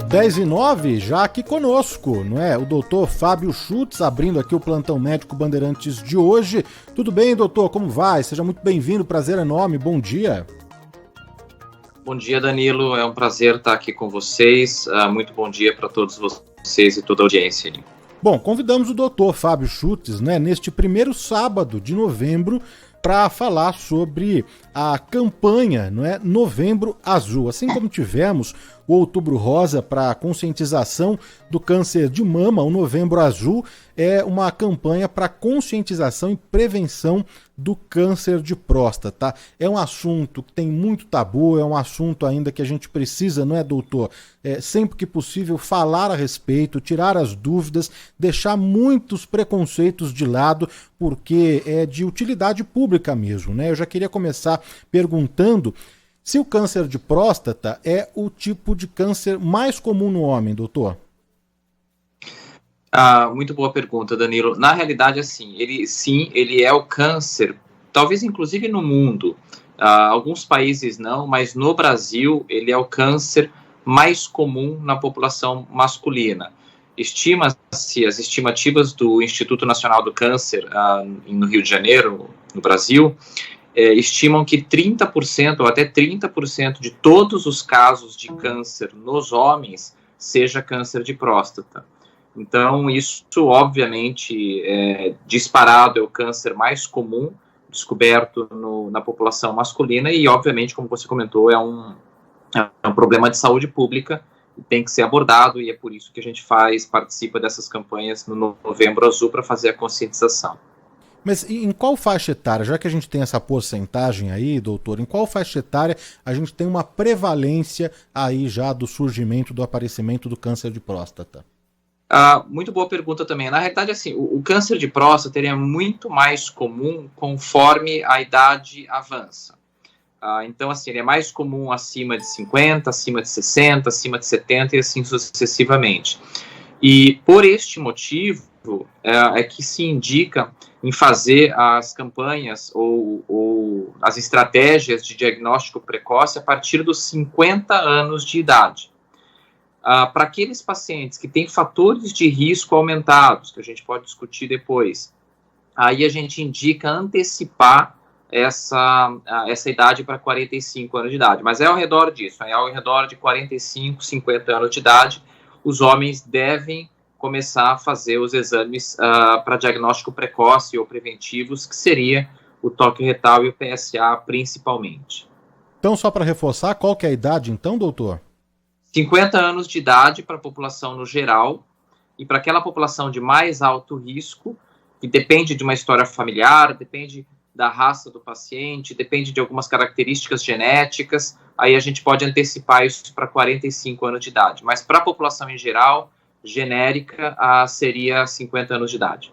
10h09, já aqui conosco, não é? O doutor Fábio Schutz, abrindo aqui o Plantão Médico Bandeirantes de hoje. Tudo bem, doutor? Como vai? Seja muito bem-vindo, prazer enorme, bom dia. Bom dia, Danilo, é um prazer estar aqui com vocês. Muito bom dia para todos vocês e toda a audiência. Bom, convidamos o doutor Fábio Schutz, né, neste primeiro sábado de novembro, para falar sobre a campanha, não é, Novembro Azul. Assim como tivemos o Outubro Rosa para a conscientização do câncer de mama, o Novembro Azul é uma campanha para conscientização e prevenção do câncer de próstata. É um assunto que tem muito tabu, é um assunto ainda que a gente precisa, não é, doutor? Sempre que possível falar a respeito, tirar as dúvidas, deixar muitos preconceitos de lado, porque é de utilidade pública mesmo, né? Eu já queria começar perguntando se o câncer de próstata é o tipo de câncer mais comum no homem, doutor. Muito boa pergunta, Danilo. Na realidade, assim, ele é o câncer, talvez inclusive no mundo, alguns países não, mas no Brasil ele é o câncer mais comum na população masculina. Estima-se, as estimativas do Instituto Nacional do Câncer, no Rio de Janeiro, no Brasil, estimam que 30% ou até 30% de todos os casos de câncer nos homens seja câncer de próstata. Então, isso, obviamente, disparado é o câncer mais comum descoberto na população masculina e, obviamente, como você comentou, é um problema de saúde pública e tem que ser abordado, e é por isso que a gente participa dessas campanhas no Novembro Azul para fazer a conscientização. Mas em qual faixa etária, já que a gente tem essa porcentagem aí, doutor, em qual faixa etária a gente tem uma prevalência aí já do surgimento, do aparecimento do câncer de próstata? Muito boa pergunta também. Na realidade, assim, o câncer de próstata é muito mais comum conforme a idade avança. Então, assim, ele é mais comum acima de 50, acima de 60, acima de 70 e assim sucessivamente. E por este motivo é que se indica em fazer as campanhas ou as estratégias de diagnóstico precoce a partir dos 50 anos de idade. Para aqueles pacientes que têm fatores de risco aumentados, que a gente pode discutir depois, aí a gente indica antecipar essa idade para 45 anos de idade. Mas é ao redor disso, é ao redor de 45, 50 anos de idade, os homens devem começar a fazer os exames para diagnóstico precoce ou preventivos, que seria o toque retal e o PSA principalmente. Então, só para reforçar, qual que é a idade então, doutor? 50 anos de idade para a população no geral, e para aquela população de mais alto risco, que depende de uma história familiar, depende da raça do paciente, depende de algumas características genéticas, aí a gente pode antecipar isso para 45 anos de idade. Mas para a população em geral, genérica, seria 50 anos de idade.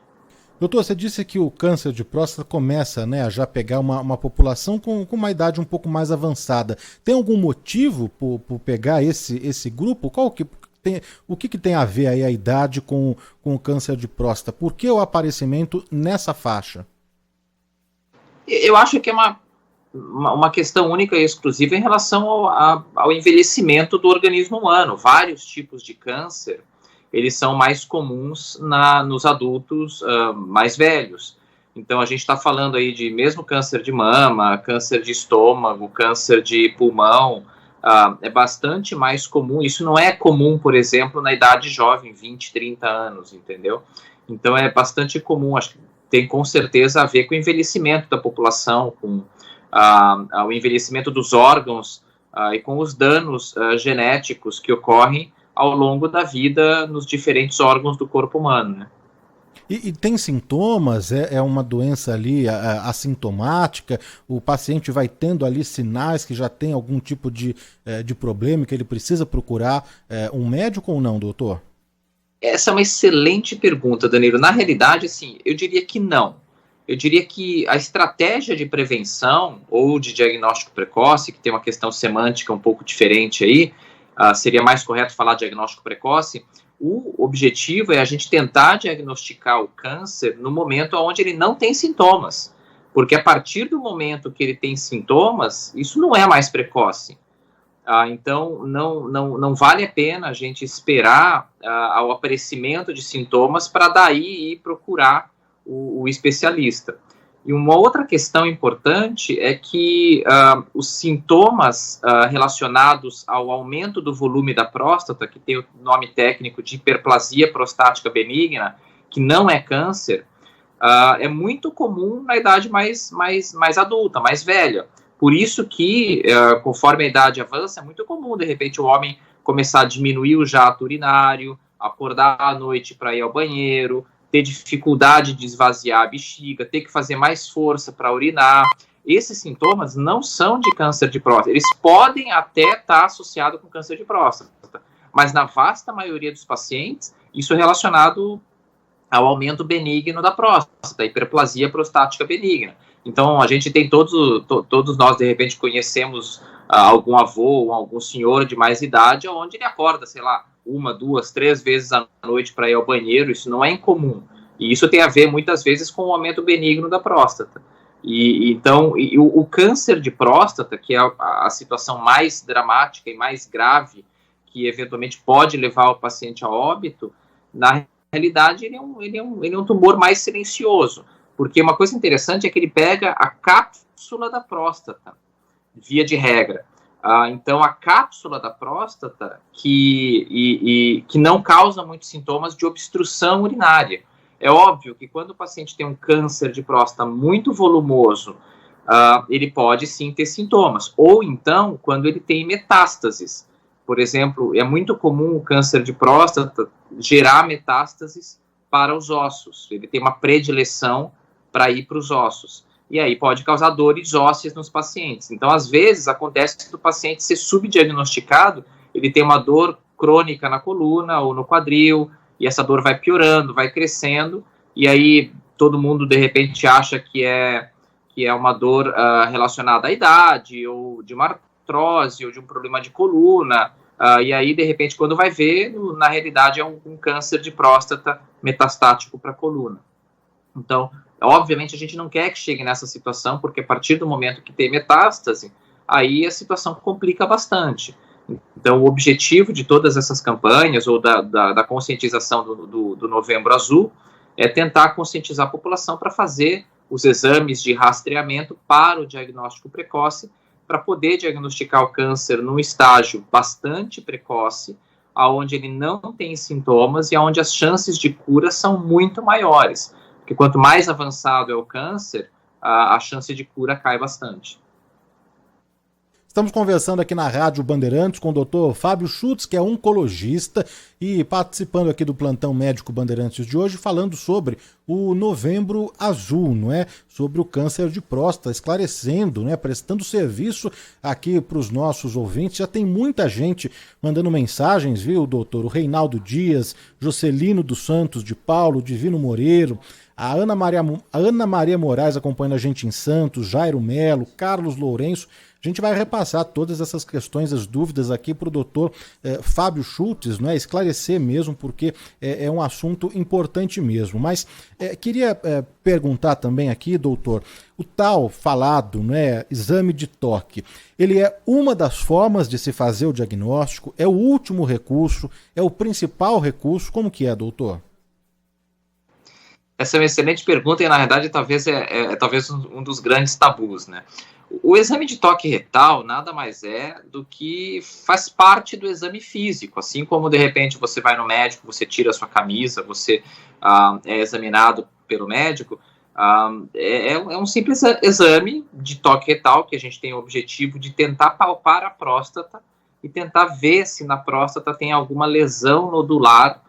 Doutor, você disse que o câncer de próstata começa, né, a já pegar uma população com uma idade um pouco mais avançada. Tem algum motivo por pegar esse grupo? O que tem a ver aí a idade com o câncer de próstata? Por que o aparecimento nessa faixa? Eu acho que é uma questão única e exclusiva em relação ao envelhecimento do organismo humano. Vários tipos de câncer, eles são mais comuns nos adultos mais velhos. Então, a gente está falando aí de mesmo câncer de mama, câncer de estômago, câncer de pulmão, é bastante mais comum. Isso não é comum, por exemplo, na idade jovem, 20, 30 anos, entendeu? Então, é bastante comum, acho que tem com certeza a ver com o envelhecimento da população, com o envelhecimento dos órgãos e com os danos genéticos que ocorrem ao longo da vida nos diferentes órgãos do corpo humano, né? E tem sintomas? É uma doença ali assintomática? O paciente vai tendo ali sinais que já tem algum tipo de problema, que ele precisa procurar um médico ou não, doutor? Essa é uma excelente pergunta, Danilo. Na realidade, assim, eu diria que não. Eu diria que a estratégia de prevenção ou de diagnóstico precoce, que tem uma questão semântica um pouco diferente aí, seria mais correto falar diagnóstico precoce. O objetivo é a gente tentar diagnosticar o câncer no momento onde ele não tem sintomas, porque a partir do momento que ele tem sintomas, isso não é mais precoce. Então, não vale a pena a gente esperar ao aparecimento de sintomas para daí ir procurar o especialista. E uma outra questão importante é que os sintomas relacionados ao aumento do volume da próstata, que tem o nome técnico de hiperplasia prostática benigna, que não é câncer, é muito comum na idade mais adulta, mais velha. Por isso que, conforme a idade avança, é muito comum, de repente, o homem começar a diminuir o jato urinário, acordar à noite para ir ao banheiro, ter dificuldade de esvaziar a bexiga, ter que fazer mais força para urinar. Esses sintomas não são de câncer de próstata. Eles podem até estar associados com câncer de próstata, mas na vasta maioria dos pacientes, isso é relacionado ao aumento benigno da próstata, hiperplasia prostática benigna. Então, a gente tem todos nós, de repente, conhecemos algum avô ou algum senhor de mais idade, onde ele acorda, sei lá, 1, 2, 3 vezes à noite para ir ao banheiro. Isso não é incomum. E isso tem a ver, muitas vezes, com o aumento benigno da próstata. Então, o câncer de próstata, que é a situação mais dramática e mais grave, que eventualmente pode levar o paciente a óbito, na realidade, ele é um tumor mais silencioso. Porque uma coisa interessante é que ele pega a cápsula da próstata, via de regra. Então, a cápsula da próstata que não causa muitos sintomas de obstrução urinária. É óbvio que quando o paciente tem um câncer de próstata muito volumoso, ele pode sim ter sintomas. Ou então, quando ele tem metástases. Por exemplo, é muito comum o câncer de próstata gerar metástases para os ossos. Ele tem uma predileção para ir para os ossos. E aí pode causar dores ósseas nos pacientes. Então, às vezes, acontece do paciente ser subdiagnosticado, ele tem uma dor crônica na coluna ou no quadril, e essa dor vai piorando, vai crescendo, e aí todo mundo, de repente, acha que é uma dor relacionada à idade, ou de uma artrose, ou de um problema de coluna, e aí, de repente, quando vai ver, na realidade é um câncer de próstata metastático para a coluna. Então, obviamente, a gente não quer que chegue nessa situação, porque a partir do momento que tem metástase, aí a situação complica bastante. Então, o objetivo de todas essas campanhas, ou da conscientização do Novembro Azul, é tentar conscientizar a população para fazer os exames de rastreamento para o diagnóstico precoce, para poder diagnosticar o câncer num estágio bastante precoce, onde ele não tem sintomas e onde as chances de cura são muito maiores. Porque quanto mais avançado é o câncer, a chance de cura cai bastante. Estamos conversando aqui na Rádio Bandeirantes com o Dr. Fábio Schutz, que é oncologista, e participando aqui do Plantão Médico Bandeirantes de hoje, falando sobre o Novembro Azul, não é? Sobre o câncer de próstata, esclarecendo, né? Prestando serviço aqui para os nossos ouvintes. Já tem muita gente mandando mensagens, viu, doutor? O Reinaldo Dias, Jocelino dos Santos de Paulo, Divino Moreiro, a Ana Maria Moraes acompanhando a gente em Santos, Jairo Melo, Carlos Lourenço. A gente vai repassar todas essas questões, as dúvidas aqui para o doutor Fábio Schutz, não é? Esclarecer mesmo, porque é um assunto importante mesmo. Mas queria perguntar também aqui, doutor, o tal falado, né, exame de toque, ele é uma das formas de se fazer o diagnóstico, é o último recurso, é o principal recurso, como que é, doutor? Essa é uma excelente pergunta e, na verdade, talvez talvez um dos grandes tabus, né? O exame de toque retal nada mais é do que faz parte do exame físico, assim como, de repente, você vai no médico, você tira a sua camisa, você é examinado pelo médico, é um simples exame de toque retal que a gente tem o objetivo de tentar palpar a próstata e tentar ver se na próstata tem alguma lesão nodular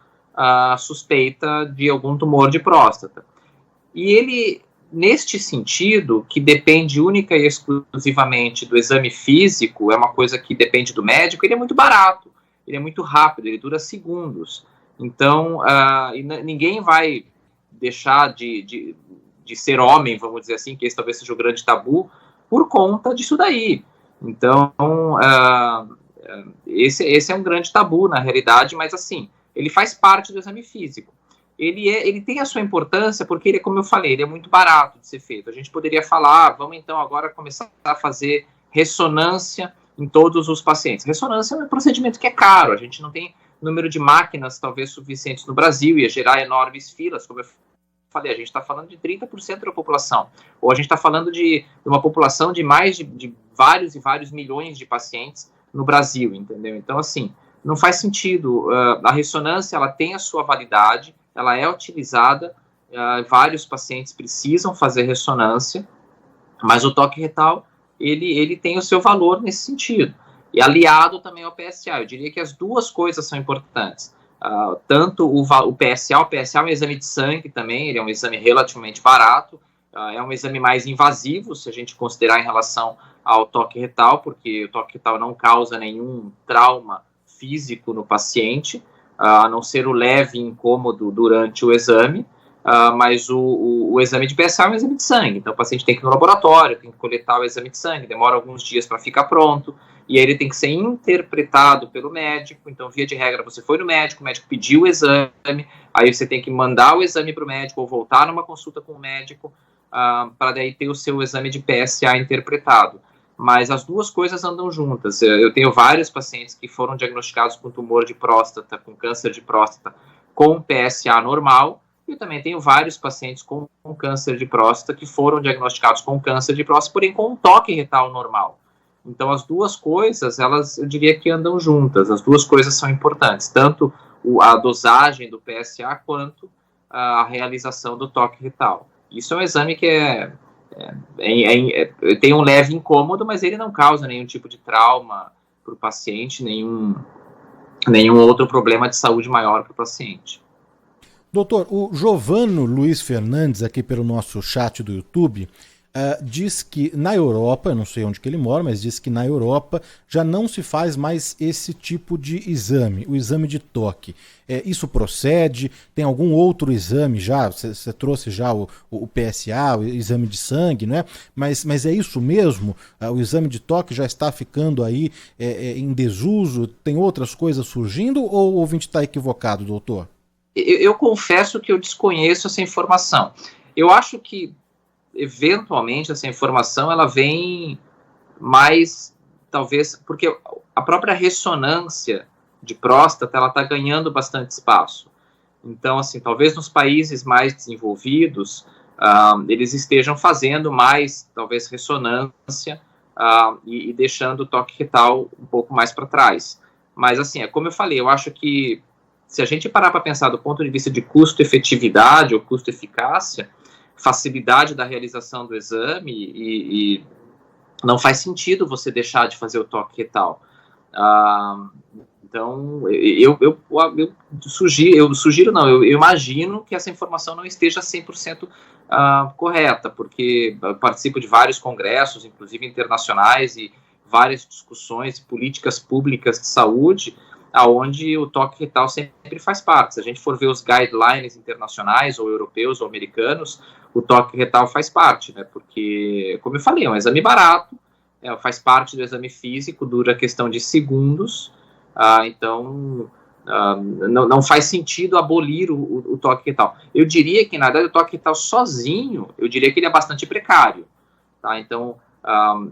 suspeita de algum tumor de próstata. E ele, neste sentido, que depende única e exclusivamente do exame físico, é uma coisa que depende do médico, ele é muito barato, ele é muito rápido, ele dura segundos. Então, ninguém vai deixar de ser homem, vamos dizer assim, que esse talvez seja o grande tabu, por conta disso daí. Então, esse é um grande tabu, na realidade, mas assim, ele faz parte do exame físico. Ele tem a sua importância porque ele, como eu falei, ele é muito barato de ser feito. A gente poderia falar, vamos então agora começar a fazer ressonância em todos os pacientes. Ressonância é um procedimento que é caro, a gente não tem número de máquinas talvez suficientes no Brasil, ia gerar enormes filas, como eu falei, a gente está falando de 30% da população, ou a gente está falando de uma população de mais de vários e vários milhões de pacientes no Brasil, entendeu? Então, assim, não faz sentido. A ressonância, ela tem a sua validade, ela é utilizada, vários pacientes precisam fazer ressonância, mas o toque retal, ele tem o seu valor nesse sentido. E aliado também ao PSA, eu diria que as duas coisas são importantes. Tanto o PSA é um exame de sangue também, ele é um exame relativamente barato, é um exame mais invasivo, se a gente considerar em relação ao toque retal, porque o toque retal não causa nenhum trauma físico no paciente, a não ser o leve incômodo durante o exame, mas o exame de PSA é um exame de sangue, então o paciente tem que ir no laboratório, tem que coletar o exame de sangue, demora alguns dias para ficar pronto, e aí ele tem que ser interpretado pelo médico. Então, via de regra, você foi no médico, o médico pediu o exame, aí você tem que mandar o exame para o médico ou voltar numa consulta com o médico para daí ter o seu exame de PSA interpretado. Mas as duas coisas andam juntas. Eu tenho vários pacientes que foram diagnosticados com tumor de próstata, com câncer de próstata, com PSA normal, e eu também tenho vários pacientes com câncer de próstata que foram diagnosticados com câncer de próstata, porém com um toque retal normal. Então, as duas coisas, eu diria que andam juntas, as duas coisas são importantes, tanto a dosagem do PSA quanto a realização do toque retal. Isso é um exame que tem um leve incômodo, mas ele não causa nenhum tipo de trauma para o paciente, nenhum outro problema de saúde maior para o paciente. Doutor, o Giovano Luiz Fernandes, aqui pelo nosso chat do YouTube, diz que na Europa, eu não sei onde que ele mora, mas diz que na Europa já não se faz mais esse tipo de exame, o exame de toque. Isso procede? Tem algum outro exame já? Você trouxe já o PSA, o exame de sangue, não é? Mas é isso mesmo? O exame de toque já está ficando aí em desuso? Tem outras coisas surgindo ou o ouvinte está equivocado, doutor? Eu confesso que eu desconheço essa informação. Eu acho que eventualmente essa informação ela vem mais, talvez, porque a própria ressonância de próstata ela está ganhando bastante espaço. Então, assim, talvez nos países mais desenvolvidos eles estejam fazendo mais, talvez, ressonância e deixando o toque retal um pouco mais para trás. Mas, assim, como eu falei, eu acho que se a gente parar para pensar do ponto de vista de custo-efetividade ou custo-eficácia, facilidade da realização do exame e não faz sentido você deixar de fazer o toque retal. Então, eu imagino que essa informação não esteja 100% correta, porque eu participo de vários congressos, inclusive internacionais, e várias discussões e políticas públicas de saúde, aonde o toque retal sempre faz parte. Se a gente for ver os guidelines internacionais, ou europeus, ou americanos, o toque retal faz parte, né? Porque, como eu falei, é um exame barato, faz parte do exame físico, dura questão de segundos, então não faz sentido abolir o toque retal. Eu diria que, na verdade, o toque retal sozinho, eu diria que ele é bastante precário, tá? Então,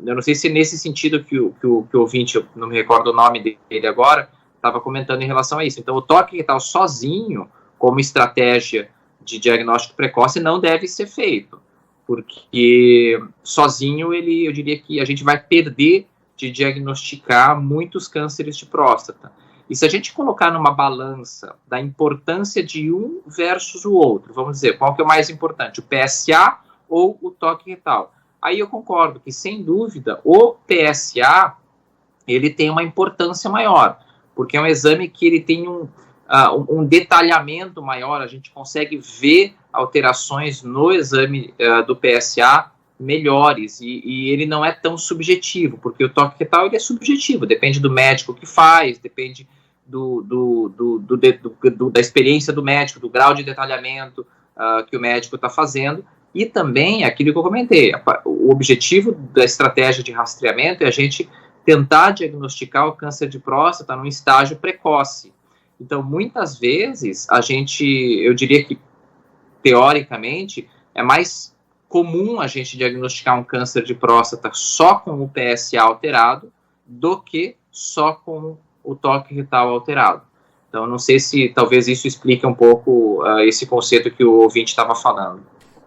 eu não sei se nesse sentido que o ouvinte, eu não me recordo o nome dele agora, estava comentando em relação a isso. Então, o toque retal sozinho, como estratégia de diagnóstico precoce, não deve ser feito, porque sozinho eu diria que a gente vai perder de diagnosticar muitos cânceres de próstata. E se a gente colocar numa balança da importância de um versus o outro, vamos dizer, qual que é o mais importante, o PSA ou o toque retal? Aí eu concordo que, sem dúvida, o PSA ele tem uma importância maior, porque é um exame que ele tem um detalhamento maior, a gente consegue ver alterações no exame do PSA melhores, e ele não é tão subjetivo, porque o toque retal ele é subjetivo, depende do médico que faz, depende da experiência do médico, do grau de detalhamento que o médico está fazendo, e também aquilo que eu comentei, o objetivo da estratégia de rastreamento é a gente tentar diagnosticar o câncer de próstata num estágio precoce. Então, muitas vezes, eu diria que, teoricamente, é mais comum a gente diagnosticar um câncer de próstata só com o PSA alterado do que só com o toque retal alterado. Então, não sei se talvez isso explique um pouco esse conceito que o ouvinte estava falando.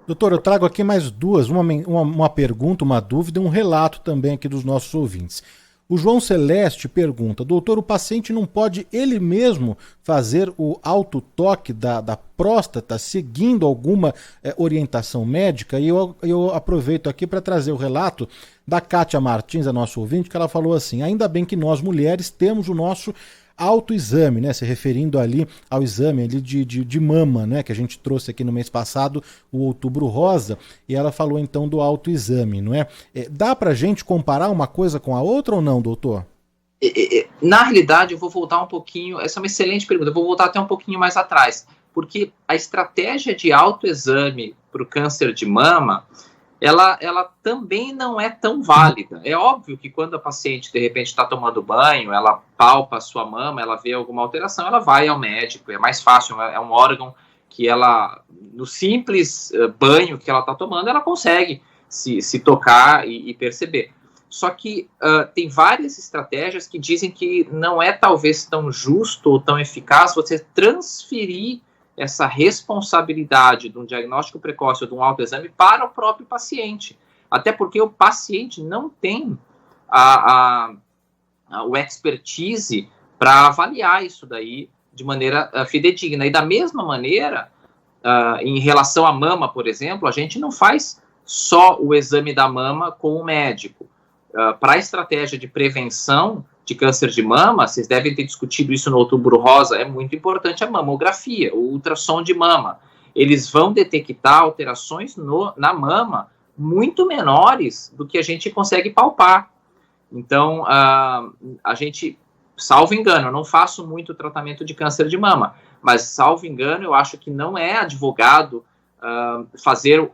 Doutor, eu trago aqui mais duas, uma pergunta, uma dúvida e um relato também aqui dos nossos ouvintes. O João Celeste pergunta: doutor, o paciente não pode ele mesmo fazer o autotoque da próstata seguindo alguma orientação médica? E eu aproveito aqui para trazer o relato da Kátia Martins, a nossa ouvinte, que ela falou assim: ainda bem que nós mulheres temos o nosso autoexame, né, se referindo ali ao exame ali de mama, né, que a gente trouxe aqui no mês passado, o Outubro Rosa, e ela falou então do autoexame, não é? Dá pra gente comparar uma coisa com a outra ou não, doutor? Na realidade, eu vou voltar um pouquinho, essa é uma excelente pergunta, eu vou voltar até um pouquinho mais atrás, porque a estratégia de autoexame para o câncer de mama, ela também não é tão válida. É óbvio que quando a paciente, de repente, está tomando banho, ela palpa a sua mama, ela vê alguma alteração, ela vai ao médico, é mais fácil, é um órgão que ela, no simples banho que ela está tomando, ela consegue se tocar e perceber. Só que tem várias estratégias que dizem que não é talvez tão justo ou tão eficaz você transferir essa responsabilidade de um diagnóstico precoce ou de um autoexame para o próprio paciente. Até porque o paciente não tem o expertise para avaliar isso daí de maneira fidedigna. E da mesma maneira, em relação à mama, por exemplo, a gente não faz só o exame da mama com o médico. Para a estratégia de prevenção de câncer de mama, vocês devem ter discutido isso no Outubro Rosa, é muito importante a mamografia, o ultrassom de mama. Eles vão detectar alterações na mama muito menores do que a gente consegue palpar. Então, a gente, salvo engano, eu não faço muito tratamento de câncer de mama, mas, salvo engano, eu acho que não é advogado fazer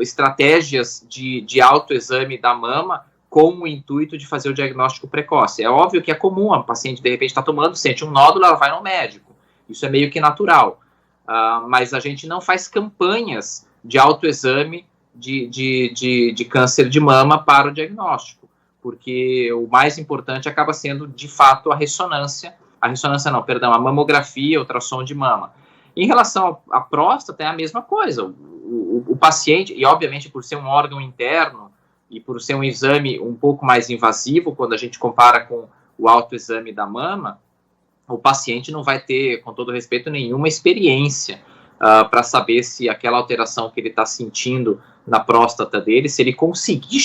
estratégias de autoexame da mama com o intuito de fazer o diagnóstico precoce. É óbvio que é comum, a paciente de repente está tomando, sente um nódulo, ela vai no médico. Isso é meio que natural. Mas a gente não faz campanhas de autoexame de câncer de mama para o diagnóstico, porque o mais importante acaba sendo, de fato, a mamografia, ultrassom de mama. Em relação à próstata, é a mesma coisa. O paciente, e obviamente por ser um órgão interno, e por ser um exame um pouco mais invasivo, quando a gente compara com o autoexame da mama, o paciente não vai ter, com todo respeito, nenhuma experiência para saber se aquela alteração que ele está sentindo na próstata dele, se ele conseguir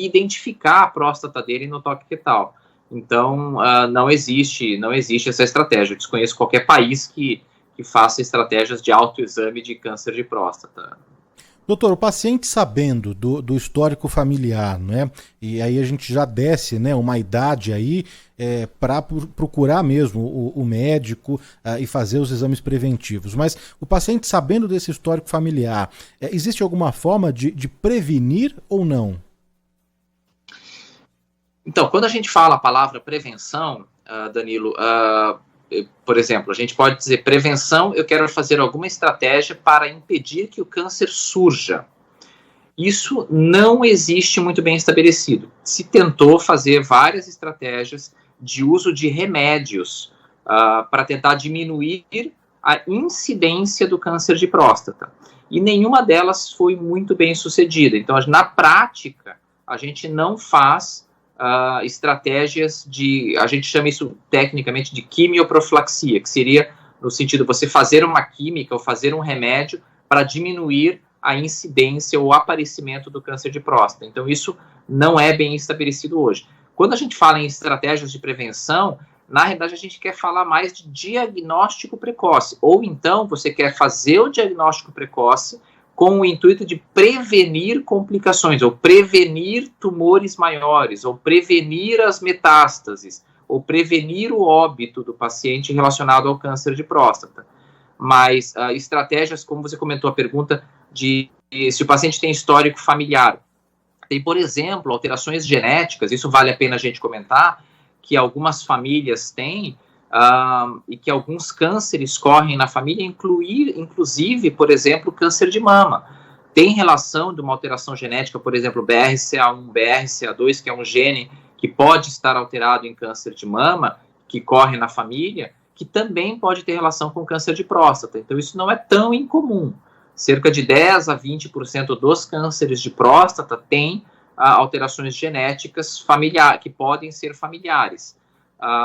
identificar a próstata dele no toque retal. Então, não existe essa estratégia. Eu desconheço qualquer país que faça estratégias de autoexame de câncer de próstata. Doutor, o paciente sabendo do histórico familiar, né? E aí a gente já desce, né, uma idade aí para procurar mesmo o médico e fazer os exames preventivos. Mas o paciente sabendo desse histórico familiar, existe alguma forma de prevenir ou não? Então, quando a gente fala a palavra prevenção, Danilo, por exemplo, a gente pode dizer prevenção, eu quero fazer alguma estratégia para impedir que o câncer surja. Isso não existe muito bem estabelecido. Se tentou fazer várias estratégias de uso de remédios para tentar diminuir a incidência do câncer de próstata. E nenhuma delas foi muito bem sucedida. Então, na prática, a gente não faz estratégias a gente chama isso tecnicamente de quimioprofilaxia, que seria no sentido de você fazer uma química ou fazer um remédio para diminuir a incidência ou aparecimento do câncer de próstata. Então, isso não é bem estabelecido hoje. Quando a gente fala em estratégias de prevenção, na realidade a gente quer falar mais de diagnóstico precoce, ou então você quer fazer o diagnóstico precoce com o intuito de prevenir complicações, ou prevenir tumores maiores, ou prevenir as metástases, ou prevenir o óbito do paciente relacionado ao câncer de próstata. Mas estratégias, como você comentou a pergunta, de se o paciente tem histórico familiar. Tem, por exemplo, alterações genéticas, isso vale a pena a gente comentar, que algumas famílias têm, e que alguns cânceres correm na família, inclusive, por exemplo, câncer de mama. Tem relação de uma alteração genética, por exemplo, BRCA1, BRCA2, que é um gene que pode estar alterado em câncer de mama, que corre na família, que também pode ter relação com câncer de próstata. Então, isso não é tão incomum. Cerca de 10 a 20% dos cânceres de próstata têm alterações genéticas familiares, que podem ser familiares.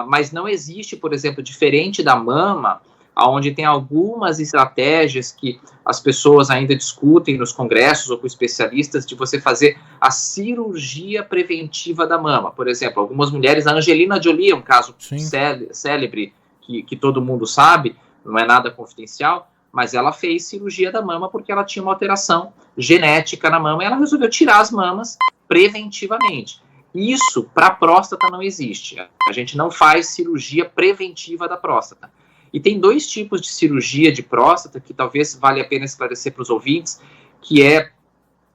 Mas não existe, por exemplo, diferente da mama, onde tem algumas estratégias que as pessoas ainda discutem nos congressos ou com especialistas, de você fazer a cirurgia preventiva da mama. Por exemplo, algumas mulheres, a Angelina Jolie é um caso célebre, que todo mundo sabe, não é nada confidencial, mas ela fez cirurgia da mama porque ela tinha uma alteração genética na mama e ela resolveu tirar as mamas preventivamente. Isso, para a próstata, não existe. A gente não faz cirurgia preventiva da próstata. E tem 2 tipos de cirurgia de próstata que talvez valha a pena esclarecer para os ouvintes, que é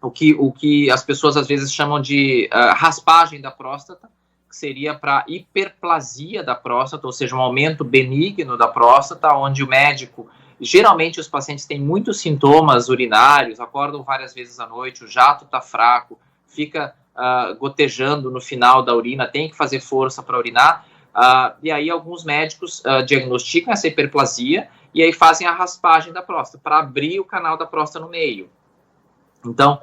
o que as pessoas às vezes chamam de raspagem da próstata, que seria para hiperplasia da próstata, ou seja, um aumento benigno da próstata, onde o médico, geralmente os pacientes têm muitos sintomas urinários, acordam várias vezes à noite, o jato está fraco, fica gotejando no final da urina, tem que fazer força para urinar, e aí alguns médicos diagnosticam essa hiperplasia e aí fazem a raspagem da próstata, para abrir o canal da próstata no meio. Então,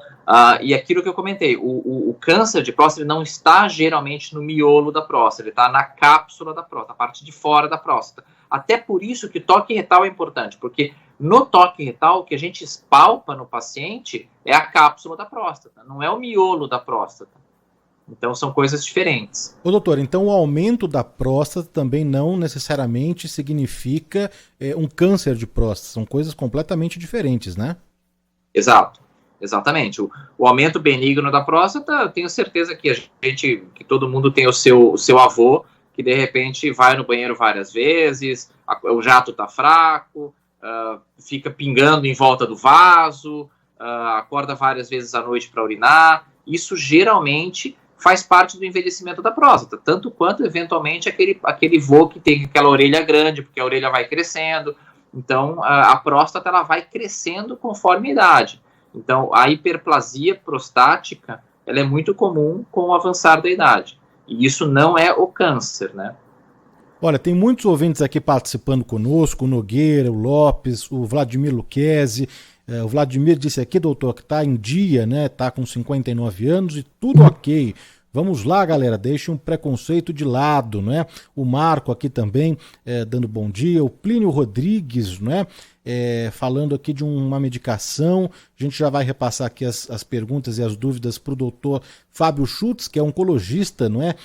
e aquilo que eu comentei, o câncer de próstata não está geralmente no miolo da próstata, ele está na cápsula da próstata, a parte de fora da próstata. Até por isso que o toque retal é importante, porque no toque retal o que a gente espalpa no paciente é a cápsula da próstata, não é o miolo da próstata. Então são coisas diferentes. Ô doutor, então o aumento da próstata também não necessariamente significa um câncer de próstata, são coisas completamente diferentes, né? Exato. Exatamente. O aumento benigno da próstata, eu tenho certeza que que todo mundo tem o seu avô, que de repente vai no banheiro várias vezes, o jato está fraco, fica pingando em volta do vaso, acorda várias vezes à noite para urinar. Isso geralmente faz parte do envelhecimento da próstata, tanto quanto eventualmente aquele vô que tem aquela orelha grande, porque a orelha vai crescendo. Então a próstata ela vai crescendo conforme a idade. Então, a hiperplasia prostática, ela é muito comum com o avançar da idade. E isso não é o câncer, né? Olha, tem muitos ouvintes aqui participando conosco, o Nogueira, o Lopes, o Vladimir Luquezzi. O Vladimir disse aqui, doutor, que está em dia, né? Está com 59 anos e tudo ok. Vamos lá, galera, deixe um preconceito de lado, né? O Marco aqui também dando bom dia, o Plínio Rodrigues, né? Falando aqui de uma medicação. A gente já vai repassar aqui as perguntas e as dúvidas para o doutor Fábio Schutz, que é oncologista, não é?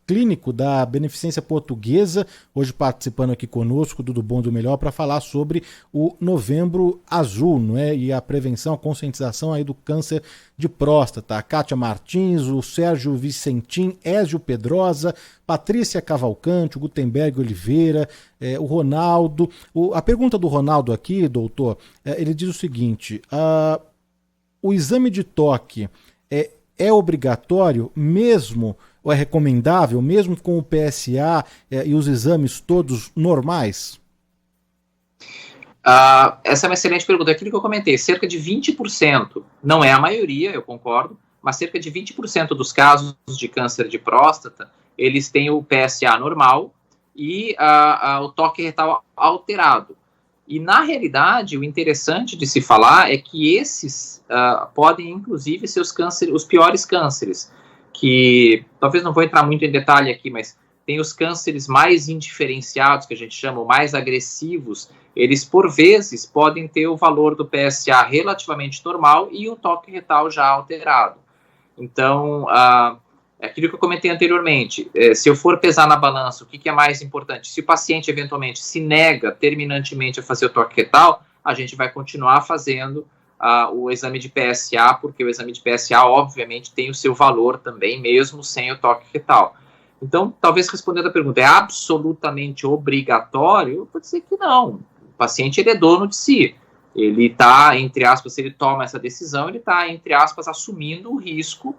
Clínico da Beneficência Portuguesa, hoje participando aqui conosco do Bom do Melhor para falar sobre o Novembro Azul, não é? E a prevenção, a conscientização aí do câncer de próstata. A Kátia Martins, o Sérgio Vicentim, Ézio Pedrosa, Patrícia Cavalcante, o Gutenberg Oliveira, o Ronaldo. A pergunta do Ronaldo aqui, doutor, ele diz o seguinte: o exame de toque é obrigatório mesmo, ou é recomendável, mesmo com o PSA e os exames todos normais? Essa é uma excelente pergunta. Aquilo que eu comentei, cerca de 20%, não é a maioria, eu concordo, mas cerca de 20% dos casos de câncer de próstata, eles têm o PSA normal e o toque retal alterado. E, na realidade, o interessante de se falar é que esses podem, inclusive, ser os piores cânceres, que talvez não vou entrar muito em detalhe aqui, mas tem os cânceres mais indiferenciados, que a gente chama, mais agressivos, eles, por vezes, podem ter o valor do PSA relativamente normal e o toque retal já alterado. Então, é aquilo que eu comentei anteriormente, se eu for pesar na balança, o que é mais importante? Se o paciente, eventualmente, se nega terminantemente a fazer o toque retal, a gente vai continuar fazendo o exame de PSA, porque o exame de PSA, obviamente, tem o seu valor também, mesmo sem o toque retal. Então, talvez respondendo a pergunta, é absolutamente obrigatório? Eu vou dizer que não. O paciente, ele é dono de si. Ele está, entre aspas, se ele toma essa decisão, ele está, entre aspas, assumindo o risco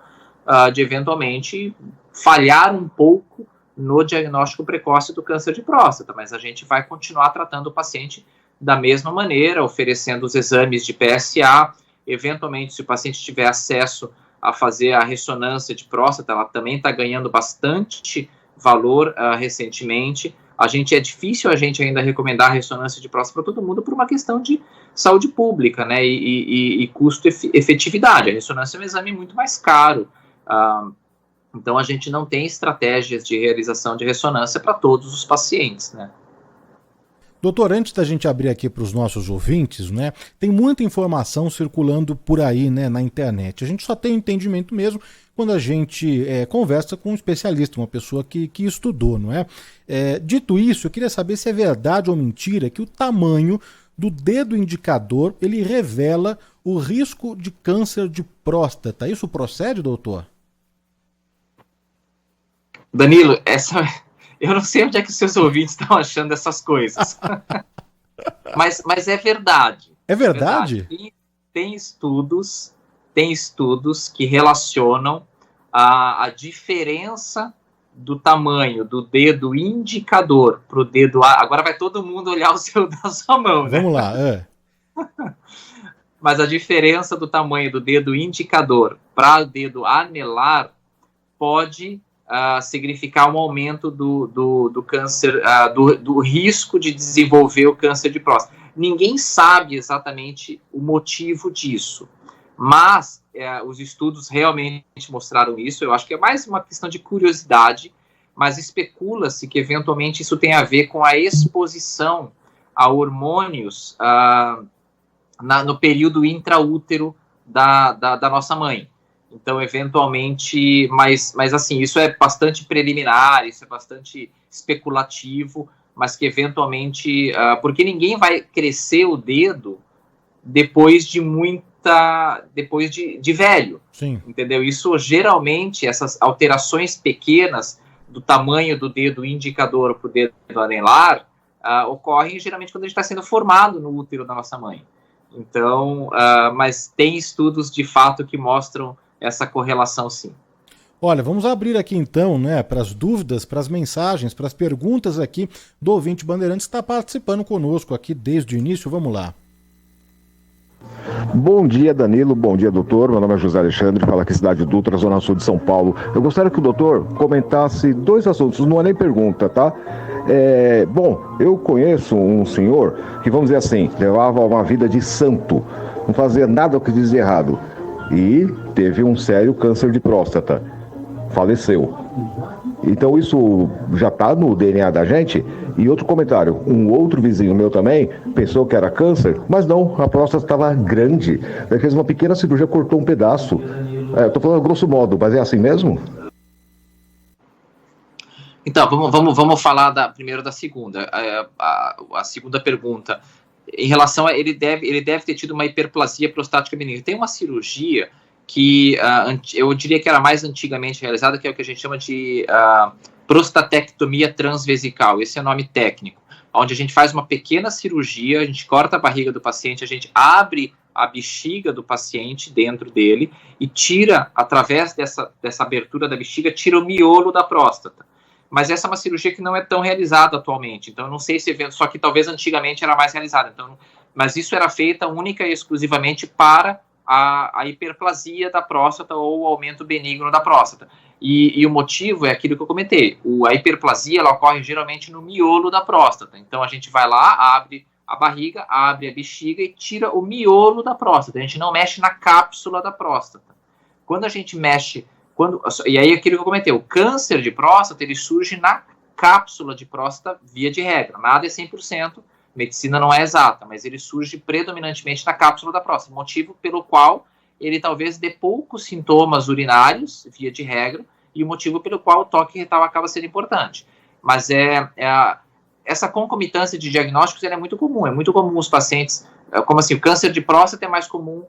de, eventualmente, falhar um pouco no diagnóstico precoce do câncer de próstata. Mas a gente vai continuar tratando o paciente da mesma maneira, oferecendo os exames de PSA. Eventualmente, se o paciente tiver acesso a fazer a ressonância de próstata, ela também está ganhando bastante valor recentemente. É difícil a gente ainda recomendar a ressonância de próstata para todo mundo por uma questão de saúde pública, né, e custo-efetividade. A ressonância é um exame muito mais caro, então a gente não tem estratégias de realização de ressonância para todos os pacientes, né. Doutor, antes da gente abrir aqui para os nossos ouvintes, né, tem muita informação circulando por aí, né, na internet. A gente só tem entendimento mesmo quando a gente conversa com um especialista, uma pessoa que estudou, não é? Dito isso, eu queria saber se é verdade ou mentira que o tamanho do dedo indicador ele revela o risco de câncer de próstata. Isso procede, doutor? Danilo, eu não sei onde é que os seus ouvintes estão achando essas coisas. mas é verdade. É verdade? Tem estudos que relacionam a diferença do tamanho do dedo indicador para o dedo... Agora vai todo mundo olhar da sua mão, né? Vamos lá, Mas a diferença do tamanho do dedo indicador para o dedo anelar pode significar um aumento do câncer, do risco de desenvolver o câncer de próstata. Ninguém sabe exatamente o motivo disso, mas os estudos realmente mostraram isso. Eu acho que é mais uma questão de curiosidade, mas especula-se que eventualmente isso tem a ver com a exposição a hormônios no período intraútero da nossa mãe. Então, eventualmente, mas assim, isso é bastante preliminar, isso é bastante especulativo, mas que eventualmente, porque ninguém vai crescer o dedo depois de velho. Sim. Entendeu? Isso geralmente, essas alterações pequenas do tamanho do dedo indicador para o dedo anelar, ocorrem geralmente quando a gente está sendo formado no útero da nossa mãe. Então, mas tem estudos de fato que mostram essa correlação, sim. Olha, vamos abrir aqui então, né, para as dúvidas, para as mensagens, para as perguntas aqui do ouvinte Bandeirantes que está participando conosco aqui desde o início. Vamos lá. Bom dia, Danilo. Bom dia, doutor. Meu nome é José Alexandre, falo aqui Cidade Dutra, Zona Sul de São Paulo. Eu gostaria que o doutor comentasse 2 assuntos, não é nem pergunta, tá? Bom, eu conheço um senhor que, vamos dizer assim, levava uma vida de santo, não fazia nada o que dizia errado, e teve um sério câncer de próstata, faleceu. Então isso já está no DNA da gente. E outro comentário, um outro vizinho meu também pensou que era câncer, mas não, a próstata estava grande. Ele fez uma pequena cirurgia, cortou um pedaço. Estou falando grosso modo, mas é assim mesmo? Então, vamos falar primeiro da segunda. A segunda pergunta, em relação a ele deve ter tido uma hiperplasia prostática benigna. Tem uma cirurgia que eu diria que era mais antigamente realizada, que é o que a gente chama de prostatectomia transvesical. Esse é o nome técnico, onde a gente faz uma pequena cirurgia, a gente corta a barriga do paciente, a gente abre a bexiga do paciente dentro dele e tira, através dessa abertura da bexiga, tira o miolo da próstata. Mas essa é uma cirurgia que não é tão realizada atualmente, então eu não sei se só que talvez antigamente era mais realizada, então, mas isso era feita única e exclusivamente para a hiperplasia da próstata ou o aumento benigno da próstata. E o motivo é aquilo que eu comentei, a hiperplasia ela ocorre geralmente no miolo da próstata, então a gente vai lá, abre a barriga, abre a bexiga e tira o miolo da próstata, a gente não mexe na cápsula da próstata. Quando a gente mexe, e aí aquilo que eu comentei, o câncer de próstata ele surge na cápsula de próstata via de regra, nada é 100%, medicina não é exata, mas ele surge predominantemente na cápsula da próstata, motivo pelo qual ele talvez dê poucos sintomas urinários, via de regra, e o motivo pelo qual o toque retal acaba sendo importante. Mas essa concomitância de diagnósticos é muito comum os pacientes, como assim, o câncer de próstata é mais comum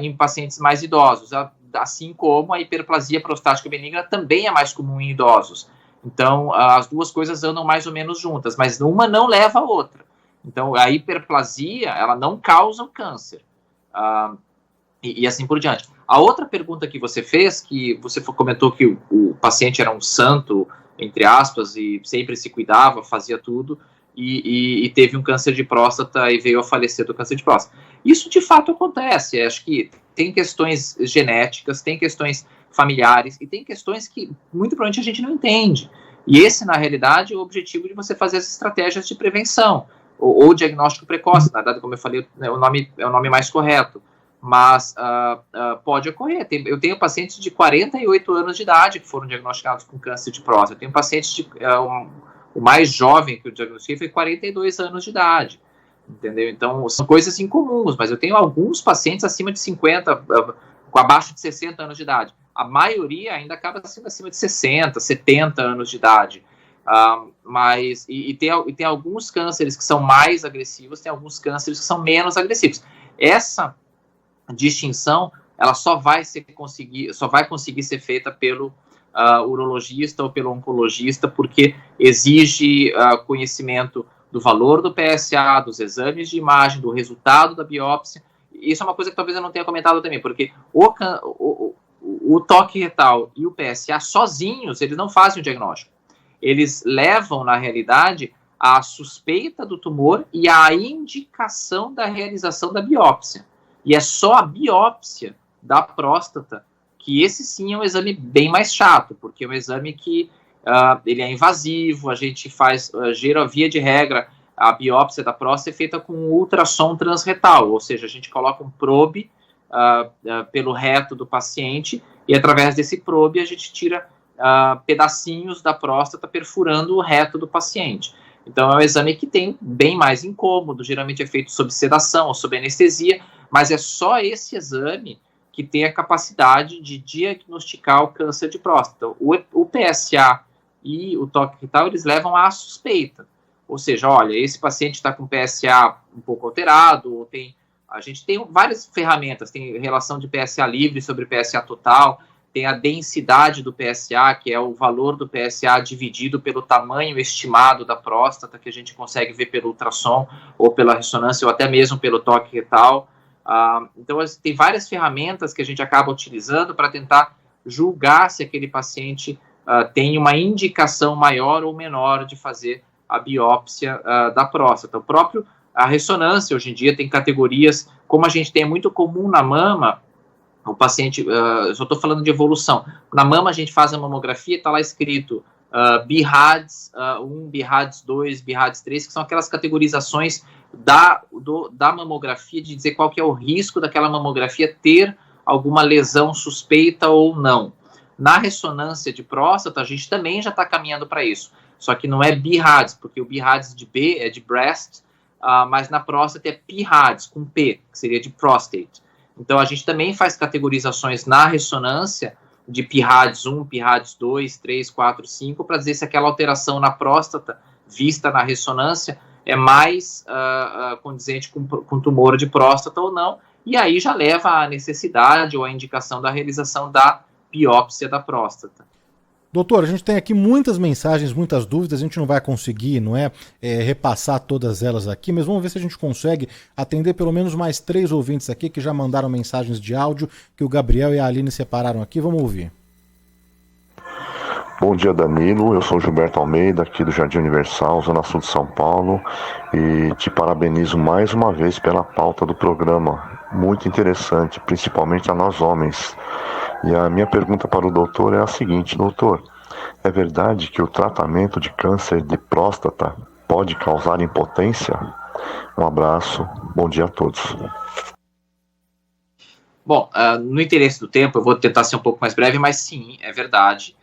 em pacientes mais idosos, assim como a hiperplasia prostática benigna também é mais comum em idosos. Então, as duas coisas andam mais ou menos juntas, mas uma não leva a outra. Então, a hiperplasia, ela não causa o câncer. E assim por diante. A outra pergunta que você fez, que você comentou que o paciente era um santo, entre aspas, e sempre se cuidava, fazia tudo, e teve um câncer de próstata e veio a falecer do câncer de próstata. Isso, de fato, acontece. Acho que tem questões genéticas, tem questões familiares e tem questões que muito provavelmente a gente não entende. E esse, na realidade, é o objetivo de você fazer as estratégias de prevenção ou diagnóstico precoce. Na verdade, como eu falei, é o nome mais correto. Mas pode ocorrer. Eu tenho pacientes de 48 anos de idade que foram diagnosticados com câncer de próstata. Eu tenho pacientes o mais jovem que eu diagnostiquei foi 42 anos de idade. Entendeu? Então, são coisas incomuns, mas eu tenho alguns pacientes acima de 50, abaixo de 60 anos de idade. A maioria ainda acaba sendo acima de 60, 70 anos de idade. Mas tem alguns cânceres que são mais agressivos, tem alguns cânceres que são menos agressivos. Essa distinção, ela só vai conseguir ser feita pelo urologista ou pelo oncologista, porque exige conhecimento do valor do PSA, dos exames de imagem, do resultado da biópsia. Isso é uma coisa que talvez eu não tenha comentado também, porque o toque retal e o PSA sozinhos, eles não fazem o diagnóstico. Eles levam, na realidade, a suspeita do tumor e a indicação da realização da biópsia. E é só a biópsia da próstata que esse sim é um exame bem mais chato, porque é um exame que ele é invasivo, a gente faz, via de regra, a biópsia da próstata é feita com ultrassom transretal, ou seja, a gente coloca um probe pelo reto do paciente e através desse probe a gente tira pedacinhos da próstata perfurando o reto do paciente. Então é um exame que tem bem mais incômodo, geralmente é feito sob sedação ou sob anestesia, mas é só esse exame que tem a capacidade de diagnosticar o câncer de próstata. O PSA e o toque retal, eles levam à suspeita. Ou seja, olha, esse paciente está com PSA um pouco alterado, ou a gente tem várias ferramentas, tem relação de PSA livre sobre PSA total, tem a densidade do PSA, que é o valor do PSA dividido pelo tamanho estimado da próstata, que a gente consegue ver pelo ultrassom, ou pela ressonância, ou até mesmo pelo toque retal. Então, tem várias ferramentas que a gente acaba utilizando para tentar julgar se aquele paciente tem uma indicação maior ou menor de fazer a biópsia da próstata. A ressonância, hoje em dia, tem categorias, como a gente tem muito comum na mama, o paciente, eu só estou falando de evolução, na mama a gente faz a mamografia, está lá escrito BIRADS 1, BIRADS 2, BIRADS 3, que são aquelas categorizações da mamografia, de dizer qual que é o risco daquela mamografia ter alguma lesão suspeita ou não. Na ressonância de próstata, a gente também já está caminhando para isso, só que não é BIRADS, porque o BIRADS de B é de breast, mas na próstata é PIRADS, com P, que seria de prostate. Então, a gente também faz categorizações na ressonância de PIRADS 1, PIRADS 2, 3, 4, 5, para dizer se aquela alteração na próstata, vista na ressonância, é mais condizente com tumor de próstata ou não, e aí já leva à necessidade ou à indicação da realização da biópsia da próstata. Doutor, a gente tem aqui muitas mensagens, muitas dúvidas, a gente não vai conseguir, repassar todas elas aqui, mas vamos ver se a gente consegue atender pelo menos mais 3 ouvintes aqui que já mandaram mensagens de áudio que o Gabriel e a Aline separaram aqui. Vamos ouvir. Bom dia, Danilo. Eu sou o Gilberto Almeida, aqui do Jardim Universal, Zona Sul de São Paulo, e te parabenizo mais uma vez pela pauta do programa. Muito interessante, principalmente a nós homens. E a minha pergunta para o doutor é a seguinte: doutor, é verdade que o tratamento de câncer de próstata pode causar impotência? Um abraço, bom dia a todos. Bom, no interesse do tempo, eu vou tentar ser um pouco mais breve, mas sim, é verdade.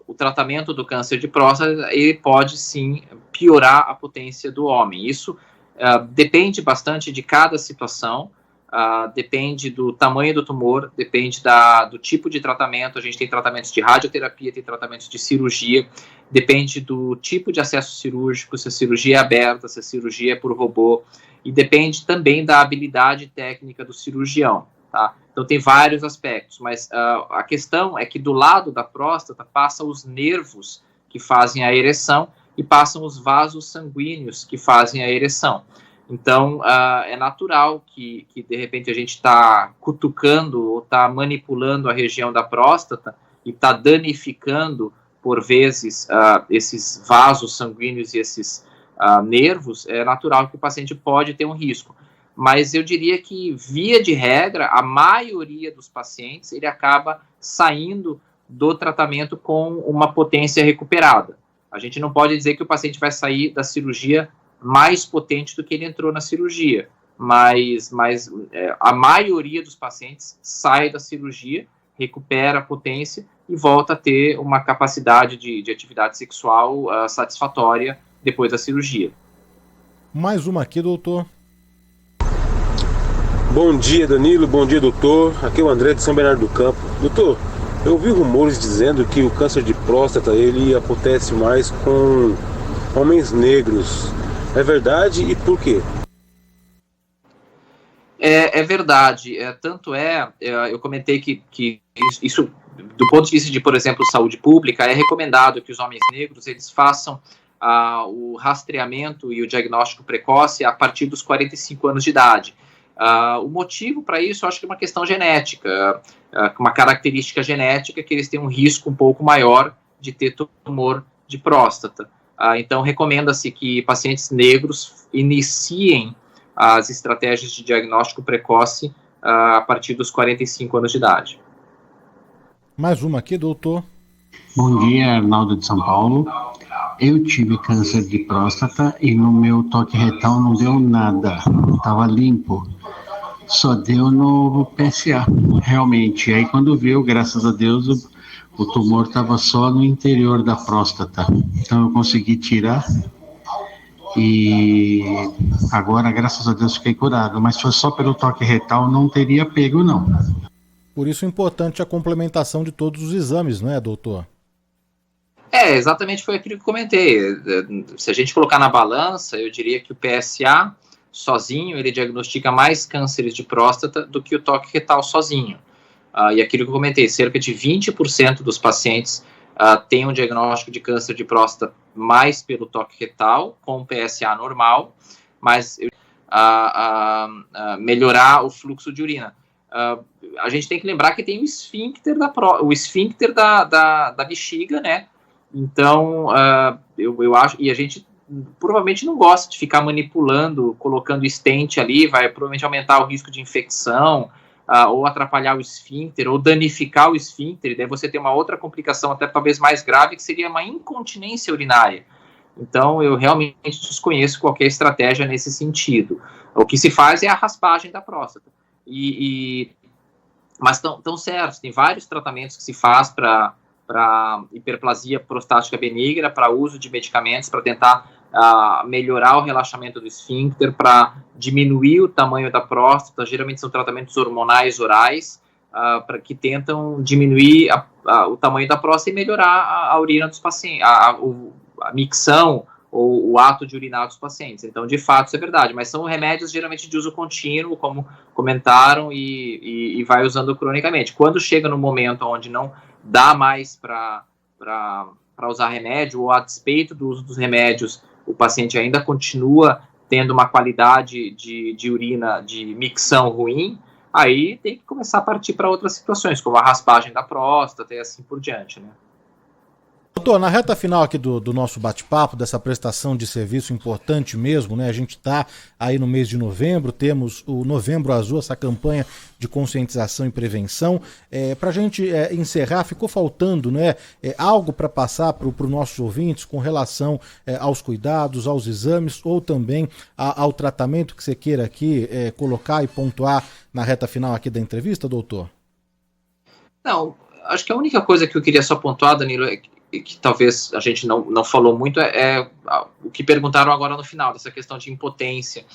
O tratamento do câncer de próstata, ele pode sim piorar a potência do homem. Isso depende bastante de cada situação. Depende do tamanho do tumor, depende do tipo de tratamento. A gente tem tratamentos de radioterapia, tem tratamentos de cirurgia, depende do tipo de acesso cirúrgico, se a cirurgia é aberta, se a cirurgia é por robô, e depende também da habilidade técnica do cirurgião, tá? Então tem vários aspectos, mas a questão é que do lado da próstata passam os nervos que fazem a ereção e passam os vasos sanguíneos que fazem a ereção. Então, é natural que de repente a gente está cutucando ou está manipulando a região da próstata e está danificando, por vezes, esses vasos sanguíneos e esses nervos. É natural que o paciente pode ter um risco. mas eu diria que, via de regra, a maioria dos pacientes, ele acaba saindo do tratamento com uma potência recuperada. A gente não pode dizer que o paciente vai sair da cirurgia mais potente do que ele entrou na cirurgia, mas a maioria dos pacientes sai da cirurgia, recupera a potência e volta a ter uma capacidade de atividade sexual satisfatória depois da cirurgia. Mais uma aqui, doutor. Bom dia, Danilo. Bom dia, doutor. Aqui é o André de São Bernardo do Campo. Doutor, eu ouvi rumores dizendo que o câncer de próstata ele acontece mais com homens negros. É verdade e por quê? É verdade. Tanto eu comentei que isso, do ponto de vista de, por exemplo, saúde pública, é recomendado que os homens negros eles façam o rastreamento e o diagnóstico precoce a partir dos 45 anos de idade. O motivo para isso, eu acho que é uma questão genética, uma característica genética que eles têm um risco um pouco maior de ter tumor de próstata. Então, recomenda-se que pacientes negros iniciem as estratégias de diagnóstico precoce a partir dos 45 anos de idade. Mais uma aqui, doutor. Bom dia, Arnaldo de São Paulo. Eu tive câncer de próstata e no meu toque retal não deu nada, estava limpo. Só deu no PSA, realmente. Aí quando viu, graças a Deus, o tumor estava só no interior da próstata. Então eu consegui tirar e agora, graças a Deus, fiquei curado. Mas se fosse só pelo toque retal, não teria pego, não. Por isso é importante a complementação de todos os exames, não é, doutor? Exatamente foi aquilo que eu comentei. Se a gente colocar na balança, eu diria que o PSA sozinho, ele diagnostica mais cânceres de próstata do que o toque retal sozinho. E aquilo que eu comentei, cerca de 20% dos pacientes têm um diagnóstico de câncer de próstata mais pelo toque retal, com PSA normal, mas melhorar o fluxo de urina. A gente tem que lembrar que tem o esfíncter da bexiga, né? Então, eu acho, e a gente provavelmente não gosta de ficar manipulando, colocando stent ali, vai provavelmente aumentar o risco de infecção, ou atrapalhar o esfíncter, ou danificar o esfíncter, e daí você tem uma outra complicação até talvez mais grave, que seria uma incontinência urinária. Então, eu realmente desconheço qualquer estratégia nesse sentido. O que se faz é a raspagem da próstata. Mas estão certos, tem vários tratamentos que se faz para hiperplasia prostática benigna, para uso de medicamentos, para tentar melhorar o relaxamento do esfíncter, para diminuir o tamanho da próstata. Geralmente são tratamentos hormonais orais, que tentam diminuir o tamanho da próstata e melhorar a urina dos pacientes, a micção ou o ato de urinar dos pacientes. Então, de fato, isso é verdade, mas são remédios geralmente de uso contínuo, como comentaram, e vai usando cronicamente. Quando chega no momento onde não dá mais para usar remédio, ou a despeito do uso dos remédios, o paciente ainda continua tendo uma qualidade de urina, de micção ruim, aí tem que começar a partir para outras situações, como a raspagem da próstata e assim por diante, né? Doutor, na reta final aqui do nosso bate-papo, dessa prestação de serviço importante mesmo, né? A gente está aí no mês de novembro, temos o Novembro Azul, essa campanha de conscientização e prevenção. Para a gente encerrar, ficou faltando, né, algo para passar para os nossos ouvintes com relação aos cuidados, aos exames ou também ao tratamento que você queira aqui colocar e pontuar na reta final aqui da entrevista, doutor? Não, acho que a única coisa que eu queria só pontuar, Danilo, que talvez a gente não falou muito, é o que perguntaram agora no final, dessa questão de impotência.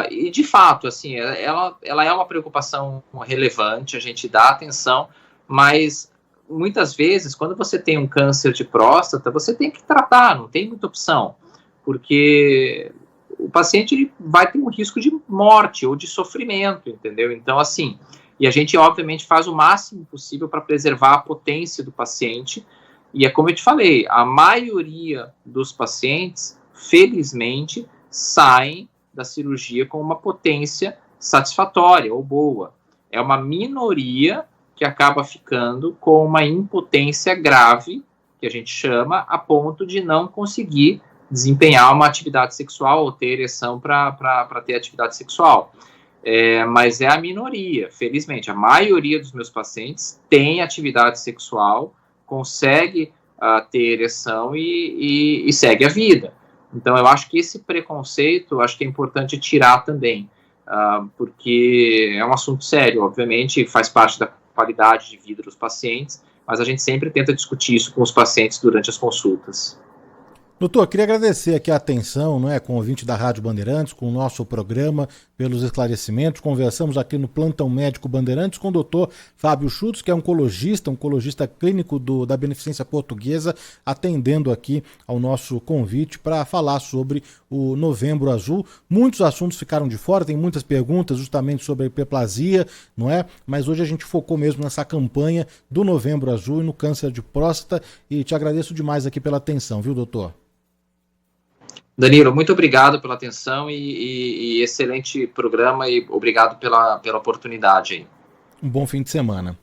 E, de fato, assim, ela é uma preocupação relevante, a gente dá atenção, mas muitas vezes, quando você tem um câncer de próstata, você tem que tratar, não tem muita opção, porque o paciente ele vai ter um risco de morte ou de sofrimento, entendeu? Então, assim, e a gente, obviamente, faz o máximo possível para preservar a potência do paciente. E é como eu te falei, a maioria dos pacientes, felizmente, saem da cirurgia com uma potência satisfatória ou boa. É uma minoria que acaba ficando com uma impotência grave, que a gente chama, a ponto de não conseguir desempenhar uma atividade sexual ou ter ereção para ter atividade sexual. Mas é a minoria, felizmente. A maioria dos meus pacientes tem atividade sexual, consegue ter ereção e segue a vida. Então, eu acho que esse preconceito, acho que é importante tirar também, porque é um assunto sério, obviamente, faz parte da qualidade de vida dos pacientes, mas a gente sempre tenta discutir isso com os pacientes durante as consultas. Doutor, queria agradecer aqui a atenção, com o ouvinte da Rádio Bandeirantes, com o nosso programa, pelos esclarecimentos. Conversamos aqui no Plantão Médico Bandeirantes com o doutor Fábio Schutz, que é oncologista clínico da Beneficência Portuguesa, atendendo aqui ao nosso convite para falar sobre o Novembro Azul. Muitos assuntos ficaram de fora, tem muitas perguntas justamente sobre a hiperplasia, Mas hoje a gente focou mesmo nessa campanha do Novembro Azul e no câncer de próstata, e te agradeço demais aqui pela atenção, viu, doutor? Danilo, muito obrigado pela atenção e excelente programa, e obrigado pela oportunidade aí. Um bom fim de semana.